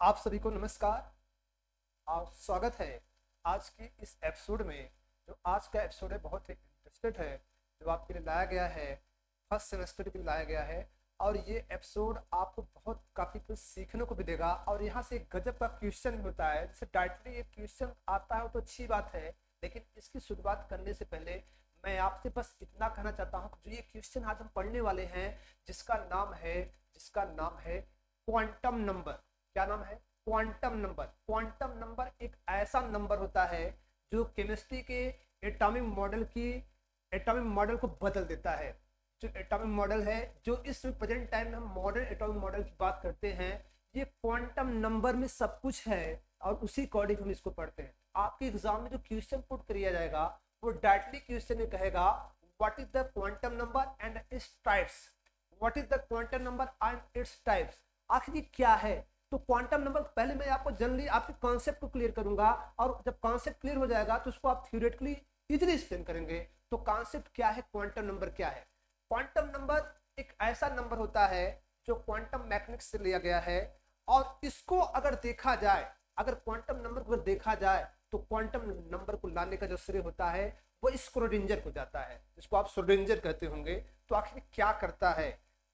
आप सभी को नमस्कार और स्वागत है आज की इस एपिसोड में। जो आज का एपिसोड है बहुत ही इंटरेस्टेड है, जो आपके लिए लाया गया है, फर्स्ट सेमेस्टर के लिए लाया गया है। और ये एपिसोड आपको बहुत काफ़ी कुछ सीखने को भी देगा और यहाँ से एक गजब का क्वेश्चन भी होता है। जैसे डायरेक्टली ये क्वेश्चन आता है तो अच्छी बात है, लेकिन इसकी शुरुआत करने से पहले मैं आपसे बस इतना कहना चाहता हूँ कि जो ये क्वेश्चन आज हम पढ़ने वाले हैं, जिसका नाम है क्वांटम नंबर। क्या नाम है? Quantum number. क्वांटम नंबर एक ऐसा नंबर होता है जो केमिस्ट्री के एटॉमिक मॉडल को बदल देता है। जो एटॉमिक मॉडल है, जो इस प्रेजेंट टाइम में हम मॉडर्न एटॉमिक मॉडल की बात करते हैं, ये क्वांटम नंबर में सब कुछ है और उसी अकॉर्डिंग हम इसको पढ़ते हैं। आपके एग्जाम में जो क्वेश्चन पुट किया जाएगा वो डायरेक्टली क्वेश्चन में कहेगा what is the quantum number and its types. What is the quantum number and its types, आखिर ये क्या है। तो क्वांटम नंबर पहले मैं आपको जनरली आपके कॉन्सेप्ट को क्लियर करूंगा, और जब कॉन्सेप्ट क्लियर हो जाएगा तो उसको आप थ्योरेटिकली इजीली एक्सप्लेन करेंगे। तो कॉन्सेप्ट क्या है, क्वांटम नंबर क्या है? क्वांटम नंबर एक ऐसा नंबर होता है जो क्वांटम मैकेनिक्स से लिया गया है, और इसको अगर देखा जाए, अगर क्वांटम नंबर को देखा जाए तो क्वांटम नंबर को लाने का जो श्रेय होता है वो स्क्रोडिंजर को जाता है, जिसको आप श्रोडिंजर कहते होंगे। तो आखिर क्या करता है?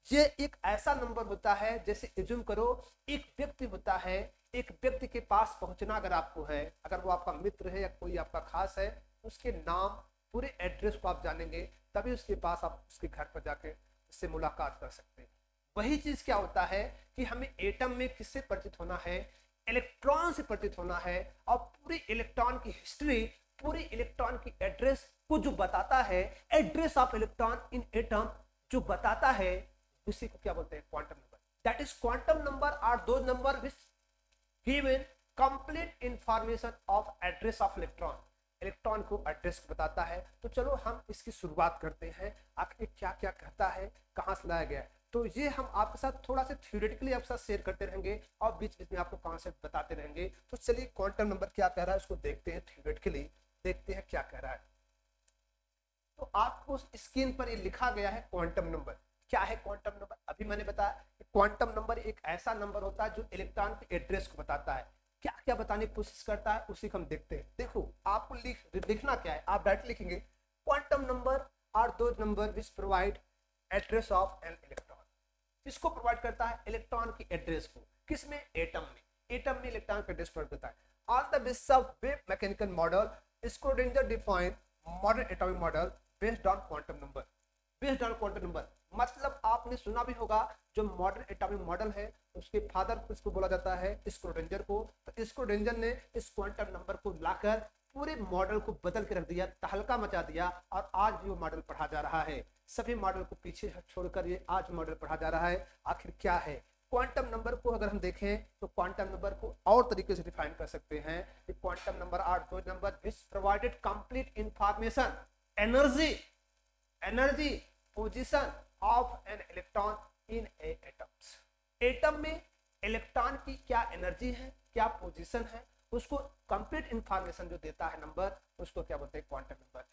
ये एक ऐसा नंबर होता है, जैसे एज्यूम करो एक व्यक्ति होता है, एक व्यक्ति के पास पहुंचना अगर आपको है, अगर वो आपका मित्र है या कोई आपका खास है, उसके नाम पूरे एड्रेस को आप जानेंगे, तभी उसके पास आप उसके घर पर जाके उससे मुलाकात कर सकते हैं। वही चीज क्या होता है कि हमें एटम में किससे परिचित होना है? इलेक्ट्रॉन से परिचित होना है। और पूरी इलेक्ट्रॉन की हिस्ट्री, पूरी इलेक्ट्रॉन की एड्रेस को जो बताता है, address of electron in atom जो बताता है, उसी को क्या बोलते हैं? Quantum number. That is quantum number are दो number which given complete information of address of electron. Electron को एड्रेस को बताता है। तो चलो हम इसकी शुरुआत करते हैं, आखिर क्या क्या कहता है, कहां से लाया गया है। तो ये हम आपके साथ थोड़ा सा थ्योरेटिकली आपके साथ शेयर करते रहेंगे और बीच बीच में आपको कॉन्सेप्ट बताते रहेंगे। तो चलिए क्वांटम नंबर क्या कह रहा है उसको देखते हैं, थ्योरेटिकली देखते हैं क्या कह रहा है। तो आपको स्क्रीन पर ये लिखा गया है क्वांटम नंबर। क्या है क्वांटम नंबर? अभी मैंने बताया कि क्वांटम नंबर एक ऐसा नंबर होता है जो इलेक्ट्रॉन के एड्रेस को बताता है। क्या क्या बताने की कोशिश करता है उसी को हम देखते हैं। देखो आपको लिखना क्या है, आप डायरेक्ट लिखेंगे क्वांटम नंबर आर दो number which provide address of an electron. किसको प्रोवाइड करता है? इलेक्ट्रॉन की एड्रेस को। किसमें? एटम में। एटम में इलेक्ट्रॉन का एड्रेस प्रोवाइड करता है। On the basis of wave mechanical model, Schrödinger define modern atomic model based on quantum number. Based on quantum number मतलब आपने सुना भी होगा, जो मॉडर्न एटॉमिक मॉडल है उसके फादर को इसको बोला जाता है स्क्रोडिंजर को। तो स्क्रोडिंजर ने इस क्वांटम नंबर को लाकर पूरे मॉडल को बदल के रख दिया, तहलका मचा दिया, और आज भी वो मॉडल पढ़ा जा रहा है। सभी मॉडल को पीछे छोड़कर ये आज मॉडल पढ़ा जा रहा है। आखिर क्या है क्वांटम नंबर को? अगर हम देखें तो क्वांटम नंबर को और तरीके से डिफाइन कर सकते हैं कि क्वांटम नंबर आर दो number which provided complete information, energy position of an electron in A atoms. Atom में इलेक्ट्रॉन की क्या एनर्जी है, क्या पोजीशन है, उसको कंप्लीट इंफॉर्मेशन जो देता है नंबर, उसको क्या बोलते हैं? Quantum number.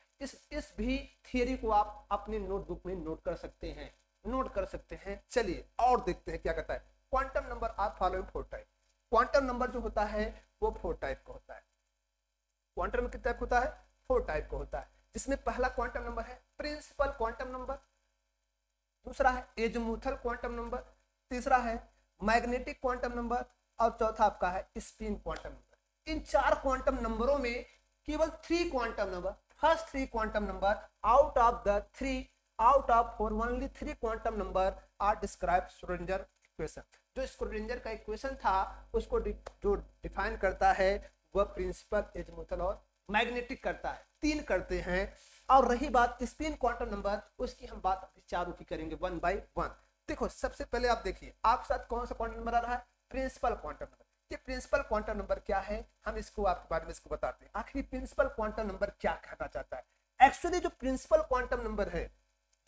इस भी थियरी को आप अपने नोटबुक में नोट कर सकते हैं। चलिए और देखते हैं क्या कहता है। Quantum number are following four type. Quantum number जो होता है वो फोर टाइप का होता है। क्वांटम कितने टाइप होता है? फोर टाइप का होता है, जिसमें पहला क्वांटम नंबर है प्रिंसिपल क्वांटम नंबर, दूसरा है एजमुथल क्वांटम नंबर, तीसरा है मैग्नेटिक क्वांटम नंबर, और चौथा आपका है स्पिन क्वांटम नंबर। इन चार क्वांटम नंबरों में केवल three quantum number, first three quantum number out of four only three quantum number are describe Schrodinger equation. जो श्रोडिंगर का इक्वेशन था उसको जो डिफाइन करता है वह प्रिंसिपल, एजमुथल और मैग्नेटिक करता है, तीन करते हैं। और रही बात स्पिन क्वांटम नंबर, उसकी हम बात चारों की करेंगे वन बाय वन। देखो सबसे पहले आप देखिए आपके साथ कौन सा क्वांटम नंबर आ रहा है? Principal quantum number. ये प्रिंसिपल क्वांटम नंबर क्या है, हम इसको आपके बारे में इसको बताते हैं। आखिर प्रिंसिपल क्वांटम नंबर क्या कहना चाहता है? एक्चुअली जो प्रिंसिपल क्वांटम नंबर है,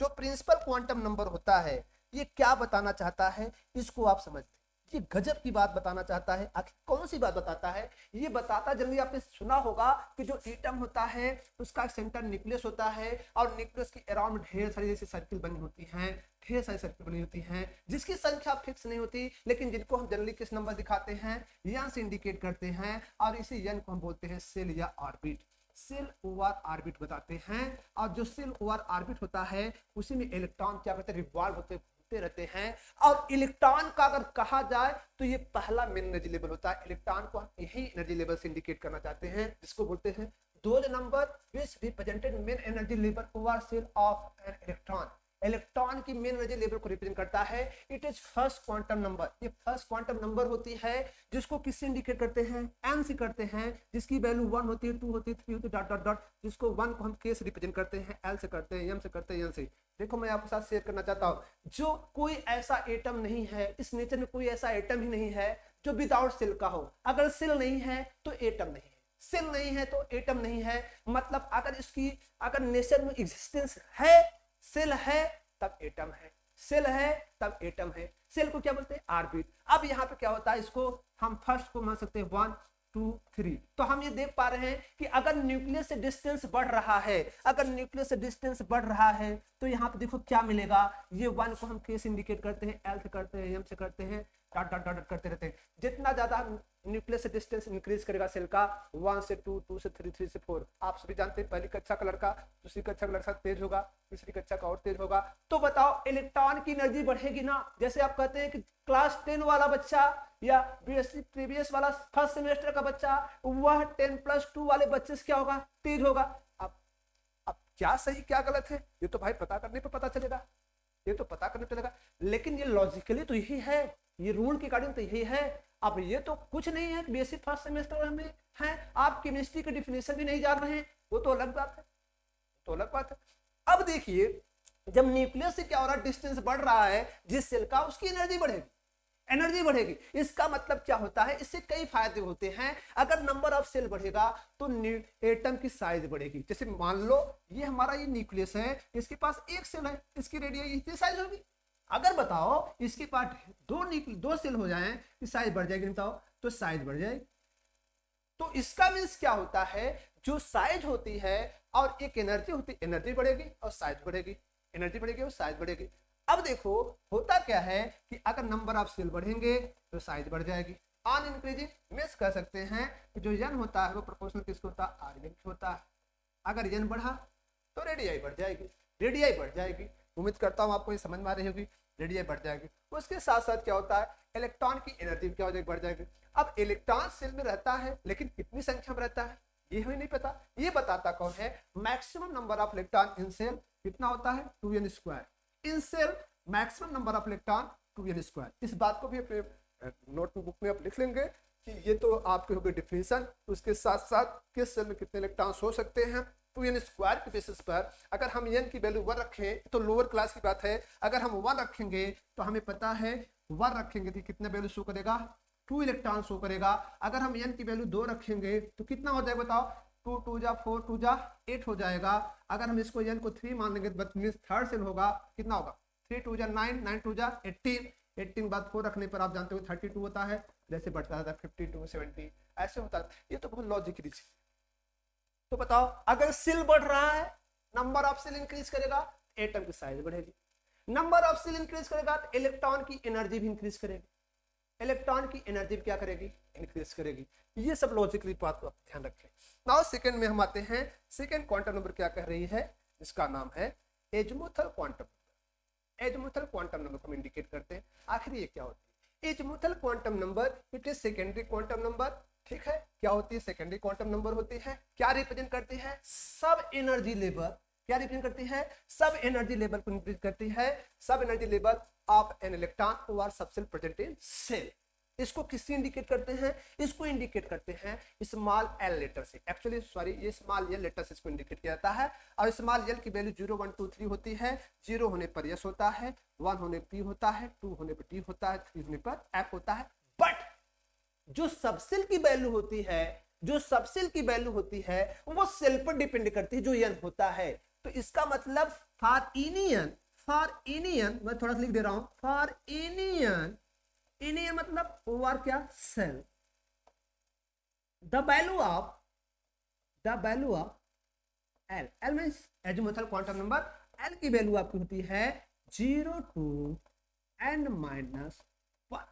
जो प्रिंसिपल क्वांटम नंबर होता है, ये क्या बताना चाहता है इसको आप समझते हैं। ये गजब की बात बताना चाहता है। आखिर कौन सी बात बताता है? ये बताता, जल्दी आपने सुना होगा कि जो एटम होता है उसका सेंटर न्यूक्लियस होता है, और न्यूक्लियस के अराउंड ढेर सारी जैसे सर्किल बनी होती हैं, ढेर सारी सर्किट बनी होती हैं जिसकी संख्या फिक्स नहीं होती, लेकिन जिनको हम जनरली किस नंबर दिखाते हैं, यन से इंडिकेट करते हैं, और इसी यन को हम बोलते हैं सेल या ऑर्बिट। सेल ओवर ऑर्बिट बताते हैं। और जो सेल ओवर ऑर्बिट होता है उसी में इलेक्ट्रॉन क्या करते हैं, रिवॉल्व होते रहते हैं। और इलेक्ट्रॉन का अगर कहा जाए तो ये पहला मेन एनर्जी लेवल होता है। इलेक्ट्रॉन को हम यही एनर्जी लेवल से इंडिकेट करना चाहते हैं, जिसको बोलते हैं those number which represented main energy level over cell of an electron। Electron की मेन एनर्जी लेवल को रिप्रेजेंट करता है। It is first quantum number. ये फर्स्ट क्वांटम नंबर होती है जिसको किससे इंडिकेट करते हैं, एन से करते हैं, जिसकी वैल्यू 1 होती है, 2 होती है, 3 होती है, डॉट डॉट डॉट, जिसको 1 को हम के से रिप्रेजेंट करते हैं, एल से करते हैं, एम से करते हैं, एन से। देखो मैं आपके साथ शेयर करना चाहता हूँ, जो कोई ऐसा एटम नहीं है इस नेचर में, कोई ऐसा एटम ही नहीं है जो विदाउट सेल का हो। अगर सेल नहीं है तो एटम नहीं है, सेल नहीं है तो एटम नहीं है। मतलब अगर इसकी अगर नेचर में एग्जिस्टेंस है, सेल है तब एटम है, सेल है तब एटम है। सेल को क्या बोलते हैं, ऑर्बिट। अब यहाँ पे क्या होता है, इसको हम फर्स्ट को मान सकते हैं 1 2 3। तो हम ये देख पा रहे हैं कि अगर न्यूक्लियस से डिस्टेंस बढ़ रहा है, अगर न्यूक्लियस से डिस्टेंस बढ़ रहा है तो यहाँ पे देखो क्या मिलेगा, ये 1 को हम के से इंडिकेट करते हैं, एल से करते हैं, एम से करते हैं, डॉट डॉट डॉट करते रहते हैं। जितना ज्यादा न्यूक्लियस से डिस्टेंस इंक्रीज करेगा सेल का, 1 से 2, 2 से 3, 3 से 4। आप सभी जानते हैं पहली कक्षा का लड़का दूसरी कक्षा का लड़का तेज होगा, तीसरी कक्षा का और तेज होगा। तो बताओ इलेक्ट्रॉन की एनर्जी बढ़ेगी ना। जैसे आप कहते हैं कि क्लास 10 वाला बच्चा या बीएससी प्रीवियस वाला फर्स्ट सेमेस्टर का बच्चा, वह 10+2 वाले बच्चे से क्या होगा, तेज होगा। अब क्या सही क्या गलत है ये तो भाई पता करने पर पता चलेगा, ये तो पता करने चलेगा। लेकिन ये लॉजिकली तो यही है, ये रूल के अकॉर्डिंग तो यही है। अब ये तो कुछ नहीं है, बेसिक फर्स्ट सेमेस्टर में है, आप केमिस्ट्री की डिफिनेशन भी नहीं जान रहे हैं, वो तो अलग बात है, तो अलग बात है। अब देखिए जब न्यूक्लियस से क्या हो रहा है, डिस्टेंस बढ़ रहा है जिस सेल का, उसकी एनर्जी बढ़ेगी, एनर्जी बढ़ेगी। इसका मतलब क्या होता है, इससे कई फायदे होते हैं। अगर नंबर ऑफ सेल बढ़ेगा तो एटम की साइज बढ़ेगी। जैसे मान लो ये हमारा ये न्यूक्लियस है, इसके पास एक सेल है, इसकी रेडियस इतनी साइज होगी। अगर बताओ इसके पास दो सेल हो जाएं, तो साइज बढ़ जाएगी, बताओ तो साइज बढ़ जाएगी। तो इसका मीन्स क्या होता है, जो साइज होती है और एक एनर्जी होती है, एनर्जी बढ़ेगी और साइज बढ़ेगी, एनर्जी बढ़ेगी और साइज बढ़ेगी। अब देखो होता क्या है कि अगर नंबर ऑफ सेल बढ़ेंगे तो साइज बढ़ जाएगी। ऑन इंक्रीजिंग मीन्स कह सकते हैं कि जो यन होता है वो प्रोपोर्शनल किसको होता है, आर यन होता है। अगर यन बढ़ा तो रेडियाई बढ़ जाएगी, रेडियाई बढ़ जाएगी। उम्मीद करता हूँ आपको ये समझ में आ रही होगी, रेडियाई बढ़ जाएगी। उसके साथ साथ क्या होता है, इलेक्ट्रॉन की एनर्जी क्या हो जाएगी, बढ़ जाएगी। अब इलेक्ट्रॉन सेल में रहता है लेकिन कितनी संख्या में रहता है ये हमें नहीं पता, ये बताता कौन है, maximum number of electron in shell कितना होता है, 2n²। In shell maximum number of electron 2n²। इस बात को भी अपने नोटबुक में आप लिख लेंगे कि ये तो आपके हो गए डिफिनेशन। उसके साथ साथ किस सेल में कितने इलेक्ट्रॉन्स हो सकते हैं, 2n² के बेसिस पर। अगर हम n की वैल्यू 1 रखें तो लोअर क्लास की बात है, अगर हम 1 रखेंगे तो हमें पता है 1 रखेंगे तो कितने वैल्यू शो करेगा, 2 इलेक्ट्रॉन शो करेगा। अगर हम n की वैल्यू 2 रखेंगे तो कितना हो जाएगा बताओ, 2 2 जा 4 2 जा 8 हो जाएगा। अगर हम इसको n को 3 मान लेंगे तो थर्ड सेल होगा, कितना होगा, 3 2 जा 9 9 2 जा 18, 18 बाद 4 रखने पर आप जानते हो 32 होता है, जैसे बढ़ता था 52 70 ऐसे होता है। ये तो बहुत लॉजिकली चीज। तो बताओ अगर सेल बढ़ रहा है, नंबर ऑफ सेल इंक्रीज करेगा, एटम की साइज बढ़ेगी। नंबर ऑफ सेल इंक्रीज करेगा तो इलेक्ट्रॉन की एनर्जी भी इंक्रीज करेगी, इलेक्ट्रॉन की एनर्जी क्या करेगी, इंक्रीज करेगी। ये सब लॉजिकली बात को ध्यान रखें। नाउ सेकंड में हम आते हैं, सेकंड क्वांटम नंबर क्या कह रही है, इसका नाम है azimuthal quantum number. एजमुथल quantum number को हम इंडिकेट करते हैं। आखिर ये क्या होती है, azimuthal quantum number it is secondary quantum number. ठीक है, क्या होती है, सेकेंडरी क्वांटम नंबर होती है। क्या रिप्रेजेंट करती है, सब एनर्जी लेवल। क्या रिप्रेजेंट करती है, सब एनर्जी लेवल को रिप्रेजेंट करती है, sub energy level of an electron who are subshell present in shell. इसको किससे इंडिकेट करते हैं, इसको इंडिकेट करते हैं स्मॉल एल लेटर से। एक्चुअली सॉरी, ये स्मॉल एल लेटर से इसको इंडिकेट किया जाता है। और स्मॉल एल की वैल्यू 0 1 2 3 होती है। 0 होने पर यस होता है, 1 होने पर पी होता है, 2 होने पर टी होता है, 3 होने पर एफ होता है। बट जो सबसेल की वैल्यू होती है, जो सबसेल की वैल्यू होती है वो सेल पर डिपेंड करती है, जो एन होता है। तो इसका मतलब फॉर एनियन मैं थोड़ा सा लिख दे रहा हूं, फॉर एनियन मतलब ओवर क्या, shell, the value of l means azimuthal quantum number, l की वैल्यू आपकी होती है 0 to n minus 1,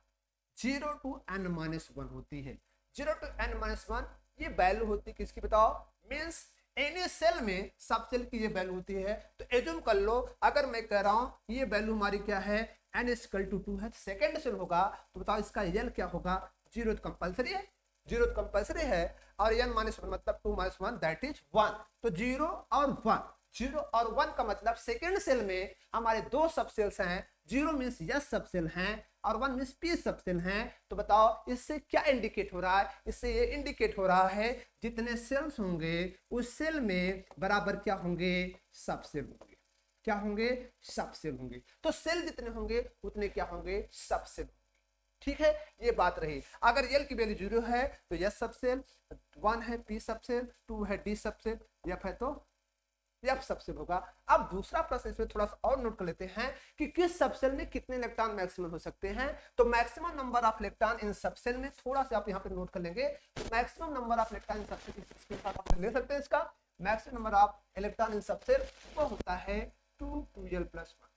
0 to n minus 1 होती है। 0 to n माइनस 1 ये वैल्यू होती है किसकी बताओ, मीन्स एनी सेल में सब सेल की ये वैल्यू होती है। तो एज्यूम कर लो अगर मैं कह रहा हूं ये वैल्यू हमारी क्या है, n इक्वल टू 2 है, सेकंड सेल होगा तो बताओ इसका यल क्या होगा, 0 तो कंपलसरी है, 0 तो कंपलसरी है, और n माइनस 1 मतलब 2 माइनस 1 दैट इज 1। तो 0 और 1, 0 और 1 का मतलब सेकंड सेल में हमारे दो सब सेल्स हैं, 0 मीन्स यस सब सेल हैं और 1 मीन्स पी सब सेल हैं। तो बताओ इससे क्या इंडिकेट हो रहा है, इससे ये इंडिकेट हो रहा है जितने सेल्स होंगे उस सेल में बराबर क्या होंगे, सब सेल होंगे। क्या होंगे, सब सेल होंगे। तो सेल जितने होंगे उतने क्या होंगे, सब सेल। ठीक है, ये बात रही। अगर यल की वैल्यू 0 है तो यस सब सेल, 1 है पी सब सेल, 2 है डी सब सेल, एफ है तो एफ सब सेल होगा। अब दूसरा प्रश्न इसमें थोड़ा सा और नोट कर लेते हैं कि किस सब सेल में कितने इलेक्ट्रॉन मैक्सिमम हो सकते हैं। तो मैक्सिमम नंबर ऑफ इलेक्ट्रॉन इन सब सेल में थोड़ा सा आप यहाँ पे नोट कर लेंगे। तो मैक्सिमम नंबर ऑफ इलेक्ट्रॉन इन सब सेल के साथ आप ले सकते हैं इसका मैक्सिमम नंबर ऑफ इलेक्ट्रॉन इन सब सेल वो होता है 2l + 1,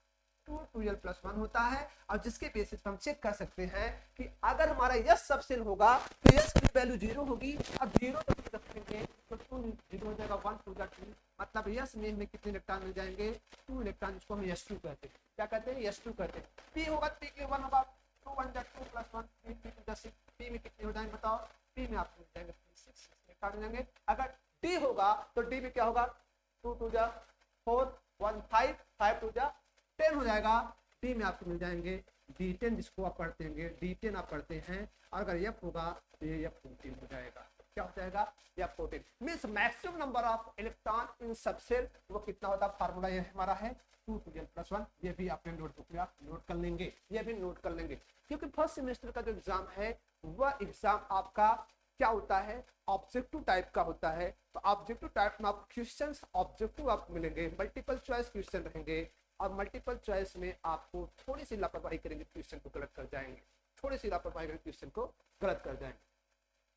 2l + 1 होता है। और जिसके बेसिस पर हम चेक कर सकते हैं कि अगर हमारा यस सब सेल होगा तो यस की वैल्यू 0 होगी। अब 0 तक रखेंगे तो 2 0 हो जाएगा, 1 2 2, मतलब यस में हमें कितने इलेक्ट्रॉन मिल जाएंगे, 2 इलेक्ट्रॉन, जिसको हम s2 कहते हैं। क्या कहते हैं, s2 कहते हैं। p होगा p के 1 होगा, 2 1 2 + 1 3 2 6, p में कितने हो जाएंगे बताओ, p में आपको मिल जाएंगे 6 इलेक्ट्रॉन मिलेंगे। अगर d होगा तो d में क्या होगा, 2 2 4 1 5 5 2 10 हो जाएगा। डी में आपको मिल जाएंगे D10, जिसको आप पढ़ते हैं D10 आप पढ़ते हैं। और अगर एफ होगा तो ये F14 हो जाएगा। क्या हो जाएगा, F14 means maximum number of electron इन सब सेल वो कितना होता है, फार्मूला ये हमारा है 2l + 1। ये भी अपने नोटबुक में आप नोट कर लेंगे, ये भी नोट कर लेंगे, क्योंकि फर्स्ट सेमेस्टर का जो एग्जाम है वह एग्जाम आपका क्या होता है, ऑब्जेक्टिव टाइप का होता है। तो ऑब्जेक्टिव टाइप में आप क्वेश्चंस ऑब्जेक्टिव आपको मिलेंगे, मल्टीपल चॉइस क्वेश्चन रहेंगे, और मल्टीपल चॉइस में आपको थोड़ी सी लापरवाही करेंगे, क्वेश्चन को गलत कर जाएंगे, थोड़ी सी लापरवाही करेंगे, क्वेश्चन को गलत कर जाएंगे।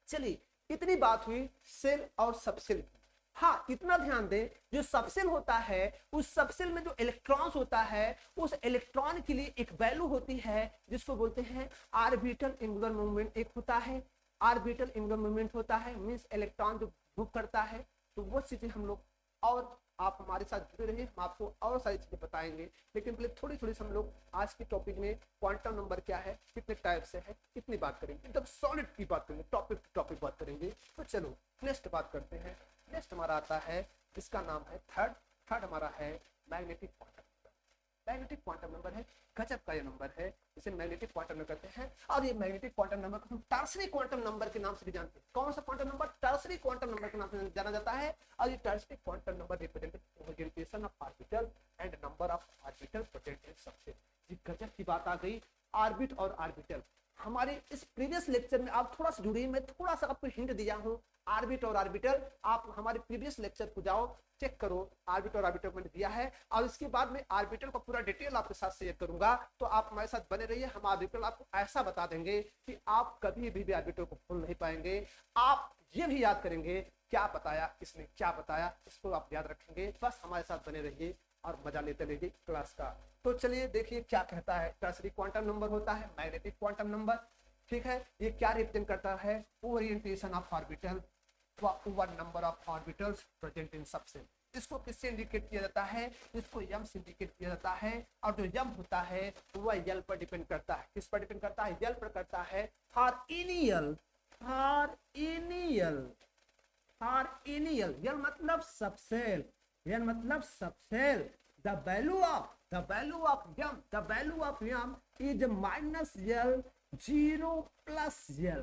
चलिए इतनी बात हुई सेल और सबसेल की। हाँ, इतना ध्यान दें, जो सबसेल होता है उस सबसेल में जो इलेक्ट्रॉन्स होता है उस इलेक्ट्रॉन के लिए एक वैल्यू होती है जिसको बोलते हैं ऑर्बिटल एंगुलर मूवमेंट। एक होता है ऑर्बिटल एंगुलर मूवमेंट होता है, मींस इलेक्ट्रॉन जो मूव करता है। तो वो चीजें हम लोग, और आप हमारे साथ जुड़े रहिए, हम आपको और सारी चीजें बताएंगे। लेकिन पहले थोड़ी थोड़ी हम लोग आज के टॉपिक में क्वांटम नंबर क्या है, कितने टाइप से है, कितनी बात करेंगे, एकदम सॉलिड की बात करेंगे, टॉपिक टू टॉपिक बात करेंगे। तो चलो नेक्स्ट बात करते हैं। नेक्स्ट हमारा आता है, जिसका नाम है थर्ड हमारा है magnetic quantum. Magnetic quantum number है, गजब का ये नंबर है, इसे मैग्नेटिक क्वांटम नंबर कहते हैं। और ये मैग्नेटिक क्वांटम नंबर को हम टर्सरी क्वांटम नंबर के नाम से भी जानते हैं। कौन सा quantum number, tertiary quantum number के नाम से जाना जाता है। और ये tertiary quantum number represent orientation of orbital and number of orbital present in subshell. ये गजब की बात आ गई, ऑर्बिट और ऑर्बिटल। हमारे इस प्रीवियस लेक्चर में आप थोड़ा सा जुड़िए, मैं थोड़ा सा आपको हिंट दिया हूँ ऑर्बिट और ऑर्बिटल। आप हमारे प्रीवियस लेक्चर को जाओ, चेक करो, ऑर्बिट और ऑर्बिटल मैंने दिया है। और इसके बाद में ऑर्बिटल का पूरा डिटेल आपके साथ शेयर करूंगा, तो आप हमारे साथ बने रहिए। हम ऑर्बिटल आपको ऐसा बता देंगे कि आप कभी भी ऑर्बिटल को भूल नहीं पाएंगे। आप ये भी याद करेंगे क्या बताया इसने, क्या बताया, इसको आप याद रखेंगे। बस हमारे साथ बने रहिए और मजा लेते रहिए क्लास का। तो चलिए देखिए क्या कहता है। टर्सरी क्वांटम नंबर होता है मैग्नेटिक क्वांटम नंबर, ठीक है। ये क्या रिप्रेजेंट करता है, orientation of orbital, over number of orbitals present in subshell. इसको किससे इंडिकेट किया जाता है, इसको यम से इंडिकेट किया जाता है। और जो यम होता है वह यल पर डिपेंड करता है। किस पर डिपेंड करता है, यल पर करता है। फॉर इनियल, यल मतलब सबसेल, यल मतलब subshell. The value of yum is minus L 0 plus L,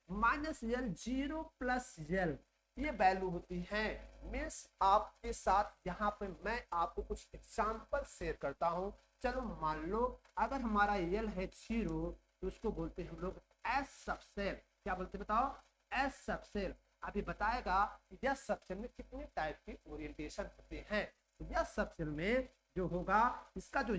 minus L 0 plus यल, ये वैल्यू होती है। मीन्स आपके साथ यहाँ पे मैं आपको कुछ एग्जांपल शेयर करता हूँ। चलो मान लो अगर हमारा यल है 0 तो उसको बोलते हैं हम लोग एस सबसेल। क्या बोलते हैं बताओ, एस सबसेल। अभी बताएगा यस सबसेल में कितने टाइप के ओरिएंटेशन होते हैं। यस सबसेल में जो होगा, इसका जो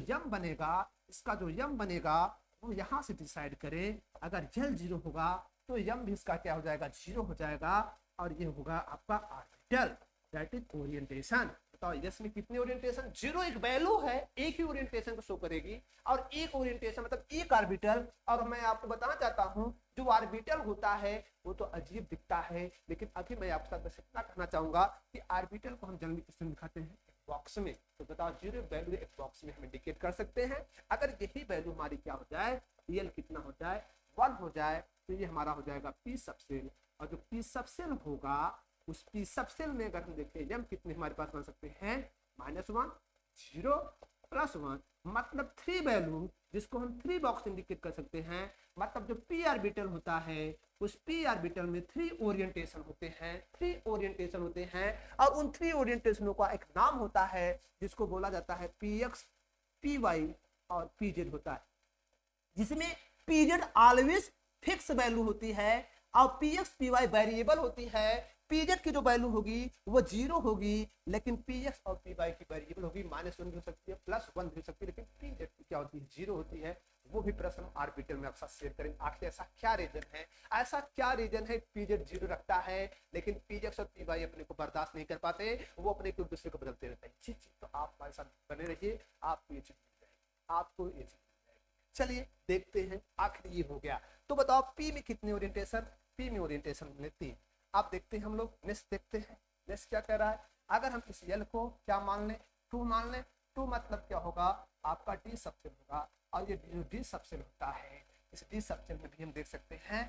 यम बनेगा वो यहाँ से डिसाइड करें। अगर यल 0 होगा तो यम भी इसका क्या हो जाएगा, 0 हो जाएगा। और ये होगा आपका ऑर्बिटल, दैट इज ओरिएंटेशन। बताओ यस में कितने ओरिएंटेशन? जीरो एक वैल्यू है, एक ही ओरिएंटेशन को शो करेगी, और एक ओरिएंटेशन मतलब एक ऑर्बिटल। और मैं आपको बताना चाहता हूं जो ऑर्बिटल होता है वो तो अजीब दिखता है, लेकिन अभी मैं आपके साथ बस इतना कहना चाहूंगा कि ऑर्बिटल को हम जनरली किस में दिखाते हैं? बॉक्स में। तो बताओ जीरो वैल्यू एक बॉक्स में हम इंडिकेट कर सकते हैं। अगर यही वैल्यू हमारी क्या हो जाए, रियल कितना हो जाए, 1 हो जाए, तो ये हमारा हो जाएगा पी सबसेल। और जो पी सबसेल होगा उस पी सबसेल में अगर हम देखें एम कितने हमारे पास बन सकते हैं? -1, 0, +1, मतलब 3 वैल्यू जिसको हम 3 बॉक्स इंडिकेट कर सकते हैं। मतलब जो पी ऑर्बिटल होता है उस पी ऑर्बिटल में 3 ओरिएंटेशन होते हैं, 3 ओरिएंटेशन होते हैं, और उन 3 ओरिएंटेशनों का एक नाम होता है जिसको बोला जाता है पीएक्स, पीवाई और पीजेड होता है, जिसमें पीजेड ऑलवेज फिक्स वैल्यू होती है और पीएक्स पीवाई वेरिएबल होती है। पीजेड की जो वैल्यू होगी वो 0 होगी, लेकिन पीएक्स और पीवाई की वेरिएबल होगी -1 भी हो सकती है, +1 भी हो सकती है, लेकिन पीजेड की क्या होती है? 0 होती है। वो भी प्रश्न ऑर्बिटल में आपके साथ शेयर करेंगे। आखिर ऐसा क्या रीजन है, ऐसा क्या रीजन है पीजेड 0 रखता है लेकिन पीजेक्स और पीवाई अपने को बर्दाश्त नहीं कर पाते, वो अपने को दूसरे को बदलते रहते हैं? जी जी, तो आप हमारे साथ बने रहिए, आपको ये चीज मिल जाएगी, आपको ये चीज। चलिए देखते हैं, आखिर ये हो गया। तो बताओ पी में कितने ओरिएंटेशन? पी में ओरिएंटेशन में 3। आप देखते हैं, हम लोग नेक्स्ट देखते हैं। नेक्स्ट क्या कह रहा है? अगर हम इस यल को क्या मान लें? 2 मान लें। 2 मतलब क्या होगा? आपका डी सबसेल होगा, और ये जो डी सबसेल होता है इस डी सबसेल में भी हम देख सकते हैं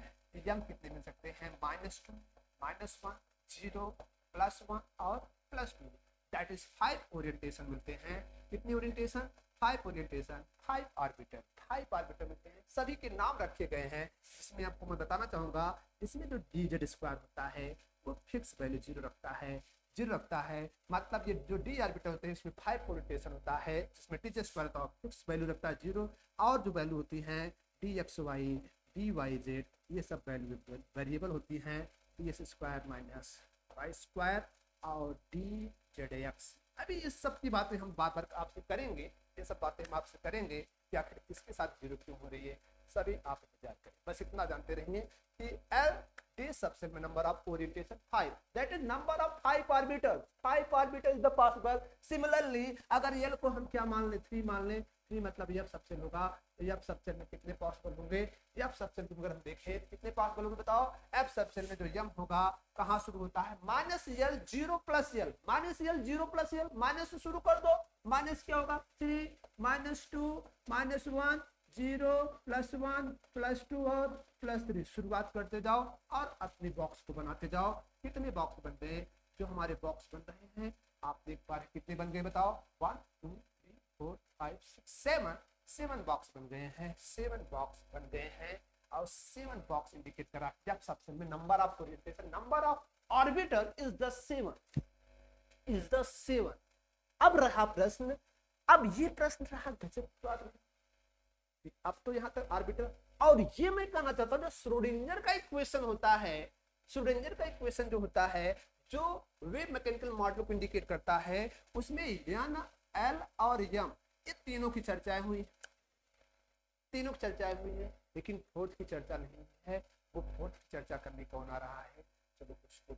यम कितने मिल सकते हैं? -2, -1, 0, +1 और +2। दैट इज 5 ओरिएंटेशन मिलते हैं। कितनी ओरिएंटेशन? 5 ओरिएंटेशन, 5 ऑर्बिटल, 5 ऑर्बिटल मिलते हैं। सभी के नाम रखे गए हैं। इसमें आपको मैं बताना चाहूंगा, इसमें जो dz स्क्वायर होता है वो फिक्स वैल्यू 0 रखता है, 0 रखता है। मतलब ये जो डी ऑर्बिटल होते हैं इसमें 5 ओरिएंटेशन होता है, जिसमें dz स्क्वायर का फिक्स वैल्यू रखता है 0, और जो वैल्यू होती है dxy, dyz ये सब वैल्यू वेरिएबल होती हैं। ds स्क्वायर -y स्क्वायर और dzx। अभी इस सब की बातें हम बार बार आपसे करेंगे, ये सब बातें हम आपसे करेंगे कि आखिर किसके साथ 0 क्यों हो रही है, सभी आप इंतजार करें। बस इतना जानते रहिए कि एल डी सबसेल में number of orientation 5, that is number of 5 orbitals. 5 orbitals is the possible. Similarly अगर एल को हम क्या मान ले? 3 मान ले। 3 मतलब एफ सबसेल होगा। एफ सबसेल में कितने पॉसिबल होंगे? एफ सबसेल में अगर हम देखें कितने पॉसिबल होंगे बताओ? एफ सबसेल में जो यम होगा कहाँ शुरू होता है? -l 0 + l, -l 0 + l, minus से शुरू कर दो। माइनस क्या होगा? 3, -2, -1, 0, +1, +2 और +3। शुरुआत करते जाओ और अपने बॉक्स को बनाते जाओ। कितने बॉक्स बन गए? जो हमारे बॉक्स बन रहे हैं आप देख पा रहे कितने बन गए बताओ? 1, 2, 3, 4, 5, 6, 7 बॉक्स बन गए हैं। 7 बॉक्स बन गए हैं और 7 बॉक्स इंडिकेट करा जब सबसे में number of orientation, number of orbital is the 7। अब रहा प्रश्न, अब ये प्रश्न रहा गजब। अब तो यहां तक ऑर्बिटल, और ये मैं कहना चाहता हूं जो श्रोडिंगर का इक्वेशन होता है, श्रोडिंगर का इक्वेशन जो होता है जो वेव मैकेनिकल मॉडल को इंडिकेट करता है, उसमें एन, एल और एम ये तीनों की चर्चाएं हुई, लेकिन फोर्थ की चर्चा नहीं है। वो फोर्थ की चर्चा करने कौन आ रहा है? चलो उसको,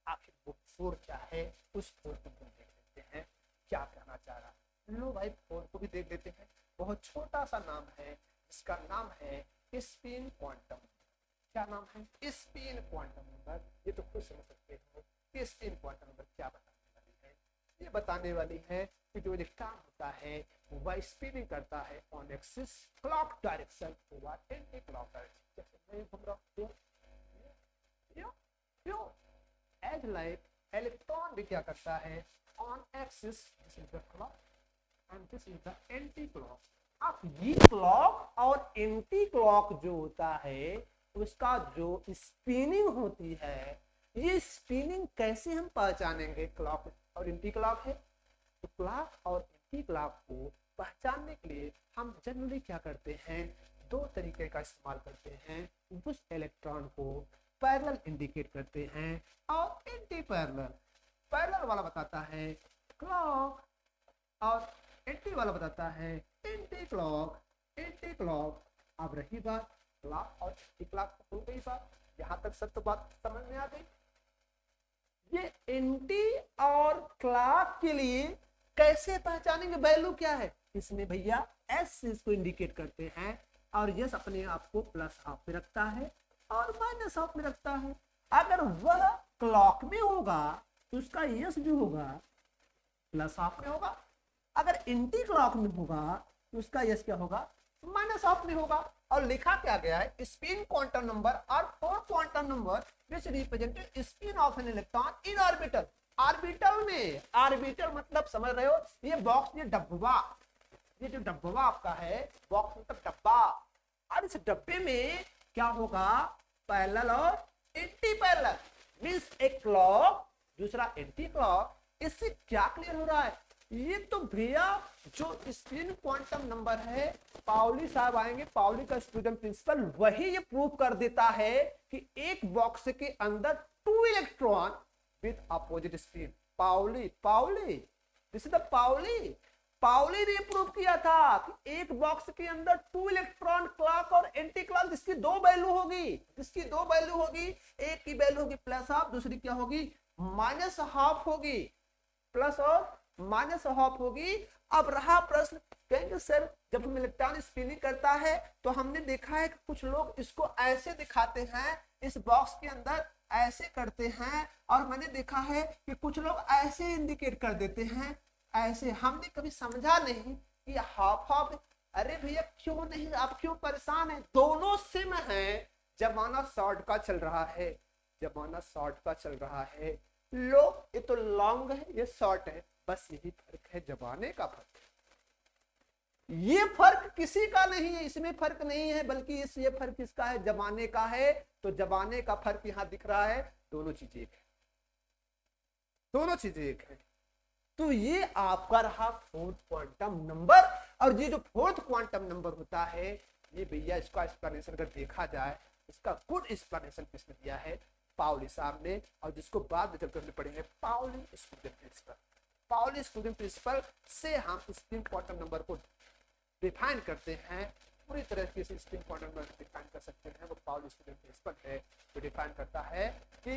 आखिर वो फोर्थ क्या है उस फोर्थ को देख लेते हैं क्या कहना चाह रहा है। लो भाई फोर्थ को भी देख लेते हैं। बहुत छोटा सा नाम है जिसका नाम है स्पिन क्वांटम। क्या नाम है? Spin quantum number. ये तो खुद समझ सकते हो कि स्पिन क्वांटम नंबर क्या बताने वाली है। ये बताने वाली है कि जो इलेक्ट्रॉन होता है वह स्पिनिंग करता है on axis clock direction over anti clock direction. जैसे मैं घूम रहा हूं एज लाइक इलेक्ट्रॉन भी क्या करता है on axis, this is the clock and this is the anti clock. अब ये क्लॉक और एंटी क्लॉक जो होता है उसका जो स्पिनिंग होती है, ये स्पिनिंग कैसे हम पहचानेंगे? क्लॉक और एंटी क्लॉक है, तो क्लॉक और एंटी क्लॉक को पहचानने के लिए हम जनरली क्या करते हैं? 2 तरीके का इस्तेमाल करते हैं। उस इलेक्ट्रॉन को पैरेलल इंडिकेट करते हैं और एंटी पैरेलल। पैरेलल वाला बताता है क्लॉक और एंटी वाला बताता है एंटी क्लॉक। अब रही बात क्लॉक और एंटी क्लॉक हो गई बात। यहां तक सब तो बात समझ में आ गई। ये एंटी और क्लॉक के लिए कैसे पहचानेंगे वैल्यू क्या है? इसमें भैया एस से इसको इंडिकेट करते हैं और यस अपने आप को प्लस हाफ में रखता है और माइनस हाफ में रखता है। अगर वह क्लॉक में होगा तो उसका यस जो होगा प्लस हाफ में होगा, अगर एंटी क्लॉक में होगा तो उसका यस क्या होगा? माइनस हाफ में होगा। और लिखा क्या गया है? स्पिन क्वांटम नंबर और 4 quantum number which represent spin off an electron in orbital. Orbital में, ऑर्बिटल मतलब समझ रहे हो, ये बॉक्स, ये डब्बा, ये जो डब्बा आपका है, बॉक्स मतलब डब्बा, और इस डब्बे में क्या होगा? पैरेलल और एंटी पैरेलल, मींस एक क्लॉक दूसरा एंटी क्लॉक। इससे क्या क्लियर हो रहा है? ये तो भैया जो स्पिन क्वांटम नंबर है, पाउली साहब आएंगे, पाउली का स्टूडेंट प्रिंसिपल, वही ये प्रूव कर देता है कि एक बॉक्स के अंदर 2 electron with opposite spin. Pauli, Pauli, this is the Pauli. Pauli ने प्रूव किया था कि एक बॉक्स के अंदर 2 इलेक्ट्रॉन, क्लॉक और एंटी क्लॉक, जिसकी 2 वैल्यू होगी, जिसकी 2 वैल्यू होगी। एक की वैल्यू होगी प्लस हाफ, दूसरी क्या होगी? माइनस हाफ होगी। प्लस और माइनस हाफ होगी। अब रहा प्रश्न, कहेंगे सर जब हम इलेक्ट्रॉन स्पिनिंग करता है तो हमने देखा है कि कुछ लोग इसको ऐसे दिखाते हैं, इस बॉक्स के अंदर ऐसे करते हैं, और मैंने देखा है कि कुछ लोग ऐसे इंडिकेट कर देते हैं, ऐसे। हमने कभी समझा नहीं कि हाफ हाफ। अरे भैया क्यों नहीं, आप क्यों परेशान है? दोनों सेम है। जमाना शॉर्ट का चल रहा है, जमाना शॉर्ट का चल रहा है। लो ये तो लॉन्ग है, ये शॉर्ट है, बस यही फर्क है, जमाने का फर्क है। ये फर्क किसी का नहीं है, इसमें फर्क नहीं है, बल्कि ये फर्क किसका है? जमाने का है। तो जमाने का फर्क यहां दिख रहा है। दोनों चीजें एक है, दोनों चीजें एक है। तो ये आपका रहा 4th क्वांटम नंबर। और ये जो 4th क्वांटम नंबर होता है, ये भैया इसका एक्सप्लेनेशन अगर देखा जाए, इसका गुड एक्सप्लेनेशन किसने दिया है? पाउली साहब ने, और जिसको बाद में चलकर हमने पढ़ेंगे Pauli student principal. Pauli student principal से हम स्पिन क्वांटम नंबर को डिफाइन करते हैं, पूरी तरह से स्पिन क्वांटम नंबर डिफाइन कर सकते हैं। वो पाउली स्टूडेंट प्रिंसिपल है जो डिफाइन करता है कि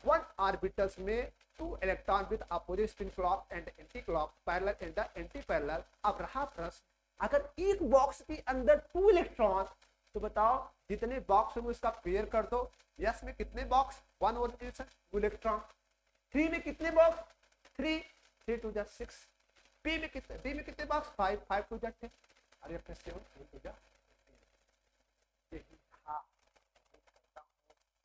1 ऑर्बिटल्स में 2 electron with opposite spin clock and anti clock parallel and anti parallel. अब रहा प्रश्न, अगर एक बॉक्स के अंदर 2 इलेक्ट्रॉन, तो बताओ जितने बॉक्स होंगे उसका पेयर कर दो। यस में कितने बॉक्स? 1 और 2 इलेक्ट्रॉन। 3 में कितने बॉक्स? 3, 3 2 जा 6। बी में कितने बॉक्स? 5, 5 2 जा 10। और ये 7 2 जा।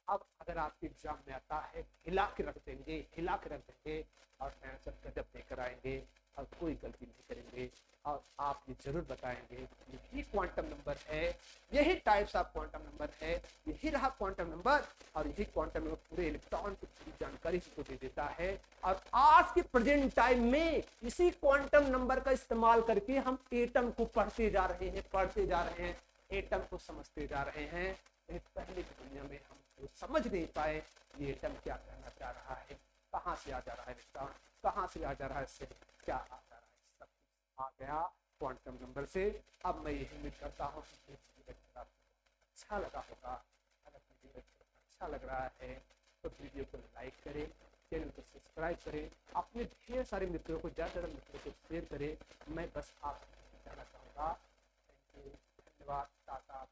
अब अगर आपके एग्जाम में आता है, हिला के रख देंगे, हिला के रख देंगे, और आंसर गजब देकर आएंगे और कोई गलती नहीं करेंगे, और आप ये जरूर बताएंगे यही क्वांटम नंबर है, यही टाइप्स ऑफ क्वांटम नंबर है, यही रहा क्वांटम नंबर। और यही क्वांटम नंबर पूरे इलेक्ट्रॉन की पूरी जानकारी को दे देता है। और आज के प्रेजेंट टाइम में इसी क्वांटम नंबर का इस्तेमाल करके हम एटम को पढ़ते जा रहे हैं, पढ़ते जा रहे हैं, एटम को समझते जा रहे हैं। पहले की दुनिया में हम वो समझ नहीं पाए ये एटम क्या कहना चाह रहा है, कहाँ से आ जा रहा है इलेक्ट्रॉन, कहाँ से आ जा रहा है, इससे क्या आ जा रहा है, सब कुछ आ गया क्वांटम नंबर से। अब मैं यही उम्मीद करता हूँ कि ये लेक्चर आपको अच्छा लगा होगा। अगर मुझे लेक्चर अच्छा लग रहा है तो वीडियो को लाइक करें, चैनल को सब्सक्राइब करें, अपने ढेर सारे मित्रों को, ज़्यादा से ज़्यादा मित्रों को शेयर करें। मैं बस आपसे कहना चाहूँगा, थैंक यू, धन्यवाद, टाटा।